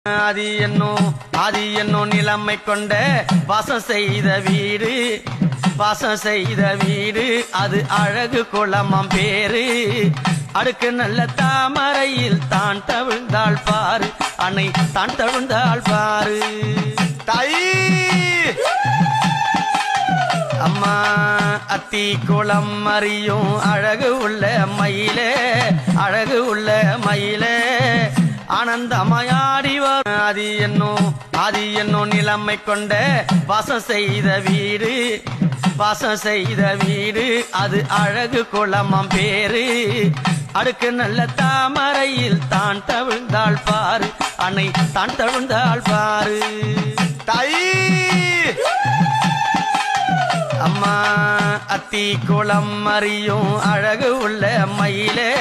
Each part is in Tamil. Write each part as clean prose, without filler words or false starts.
ஆதி என்னோ நிலைமை கொண்ட வாசம் செய்த வீடு அது அழகு குளமாம் பேரு. அடுக்கு நல்ல தாமரையில் தான் தவிழ்ந்தாள் பாரு, அன்னை தான் தவிழ்ந்தாள் பாரு. தாயி அம்மா அத்தி குளம் அறியும் அழகு உள்ள மயிலே ஆனந்தமாயாடி வரும். ஆதி என்னோ நிலைமை கொண்ட வாசம் செய்த வீடு அது அழகு குளமாம் பேரு. அடுக்கு நல்ல தாமரையில் தான் தவிழ்ந்தாள் பாரு, அன்னை தான் தவிழ்ந்தாள் பாரு. தாயி அம்மா அத்தி குளம் அறியும் அழகு உள்ள மயிலே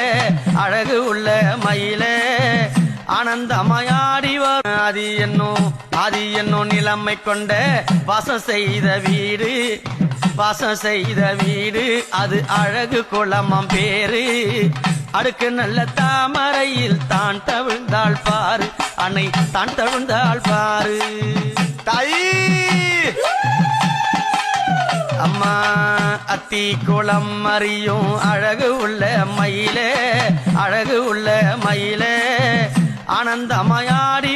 ஆனந்தமாயாடி வரும். ஆதி என்னோ நிலைமை கொண்ட வாசம் செய்த வீடு அது அழகு குளமாம் பேரு. அடுக்கு நல்ல தாமரையில் தான் தவிழ்ந்தாள் பாரு, அன்னை தான் தவிழ்ந்தாள் பாரு. தாயி அம்மா அத்தி குளம் அறியும் அழகு உள்ள மயிலே ஆனந்தமாயாடி